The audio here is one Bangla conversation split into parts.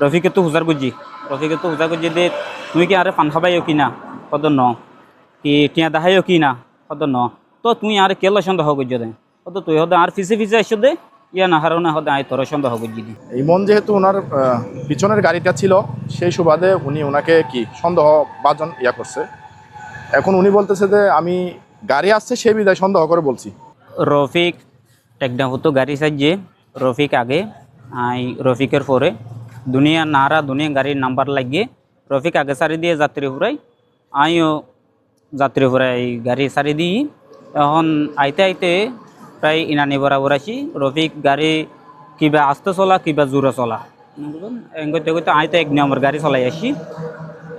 রফিকে তো হুজার গুজি রফিকে তো হুজার গুজি দে তুই কি আরে পান খাবাইও কিনা কত ন কি টিয়া দাহাইও কিনা কত ন তো তুই আর কেলা সন্দেহ গুজি দে তো তুই হদে আর ফিসে ফিসে এসে দে ইয়া না হারনে হদে আই তোর সন্দেহ গুজি দি ইমন যেহেতু ওনার পিছনের গাড়িটা ছিল সেই সুবাদে উনি ওনাকে কি সন্দেহ বাজন করছে। এখন উনি বলতেছে যে আমি গাড়ি আসছে সেই বিধায় সন্দেহ করে বলছি। রফিক টেকডাম হতো গাড়ি সাইজে রফিক আগে আই রফিকের পরে দুনিয়া নারা দুনিয়া গাড়ির নাম্বার লাগিয়ে রফিক আগে সারি দিয়ে যাত্রী হুরাই আইও যাত্রী হুরাই গাড়ি সারি দিই এখন আইতে আইতে প্রায় ইনানি বরাবর আসি রফিক গাড়ি কিবা আস্তে চলা কিবা জোরে চলা এগতে গতে আইতে 1 নম্বর গাড়ি চলাই আসি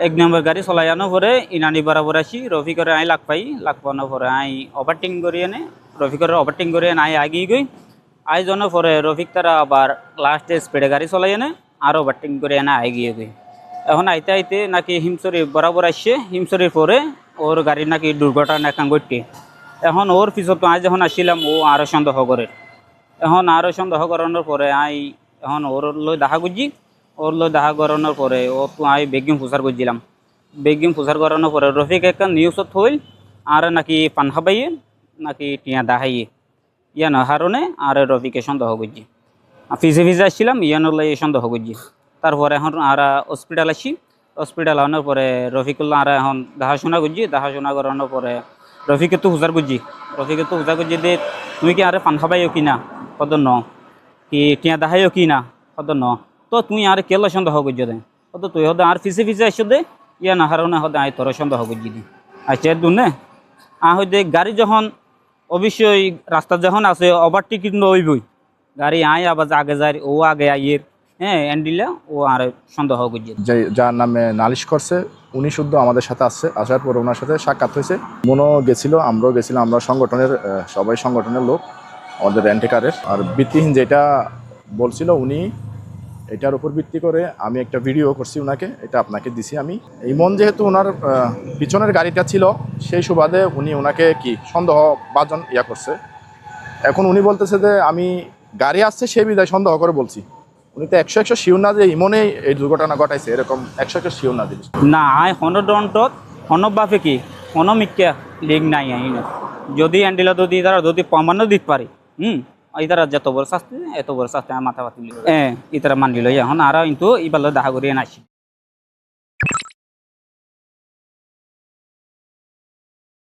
1 নম্বর গাড়ি চলাই আনার পরে ইনানি বরাবর আসি রফিকের আই লাগ পাওয়ানোর পরে আই ওভারটেকিং করি এনে রফিকের ওভারটেকিং করে আই আগিয়ে গই আই জনের পরে রফিক তারা আবার লাস্টে স্পিডে গাড়ি চলাই এনে আর ওভারটেকিং করে এনে আগিয়ে গই এখন আইতে আইতে নাকি হিমসরি বরাবর আসছে হিমসরির পরে ওর গাড়ি নাকি দুর্ঘটনা একান ঘটে এখন ওর পিছত আই যখন আসছিলাম ও আরও সন্দেহ করে এখন আরও সন্দেহ করানোর পরে আই এখন ওর লই দেখা করছি ওর লই দেখা করানোর পরে ও তো আই বেগিম ফুসার করছিলাম বেগিম ফুসার করানোর পরে রফিক একটা নিউজত হইল আর নাকি পান খাবাইয়ে নাকি টিয়া দাহাইয়ে ইয়ানো হারণে আর রফিকে সন্দেহ করছি ফিজে ফিজে আসছিলাম ইয়ানোর লাই সন্দেহ করছি তারপরে এখন আর হসপিটাল আসি হসপিটাল আনার পরে রফিকুল্লাহ আর এখন দেখাশোনা করছি দেখাশোনা করানোর পরে রফিকে তো হুজার করছি দে তুই কি আরে পান খাবাইও কিনা কত ন কি টিয়া দাহাইও কিনা কত ন তো তুই আর কেলা সন্দেহ করছি দে তো তুই হদে আর ফিসে ফিসে এসে দে ইয়া না হারণে হদে আই তোর সন্দেহ করছি দি আচ্ছা দুনে হইতে গাড়ি যখন অবশ্যই রাস্তা যখন আছে ওভারটেকিং নইবই গাড়ি আই আবার আগে যায় ও আগে আইয়ের হ্যাঁ এন্ডিলা ও আর সন্দেহ করছে যার নামে নালিশ করছে উনি শুদ্ধ আমাদের সাথে আসছে, আসার পর ওনার সাথে সাক্ষাৎ হয়েছে। মনও গেছিল, আমরাও গেছিলাম, আমরা সংগঠনের সবাই সংগঠনের লোক আমাদের রেন্টেকারের। আর ভিত্তিহীন যেটা বলছিল উনি এটার উপর ভিত্তি করে আমি একটা ভিডিও করছি ওনাকে, এটা আপনাকে দিছি আমি। ইমন যেহেতু ওনার পিছনের গাড়িটা ছিল সেই সুবাদে উনি ওনাকে কি সন্দেহ বাজন করছে। এখন উনি বলতেছে যে আমি গাড়ি আসছে সেই বিধায় সন্দেহ করে বলছি। উনি তো 100% শিওর না যে ইমনে এই দুর্ঘটনা ঘটাইছে, এরকম 100% শিওর না দিল না আই হনদন্টত হনব বাপে কি হন মিক্কা লিগ নাই আই না যদি এন্ডিলা যদি প্রমাণ দিতে পারি ইতারা যত বড় শাস্তি এত বড় শাস্তি মাথা পাতিল ইতারা মানলিল এখন আর কিন্তু ইবাল দেখা করিয়ে নাসি।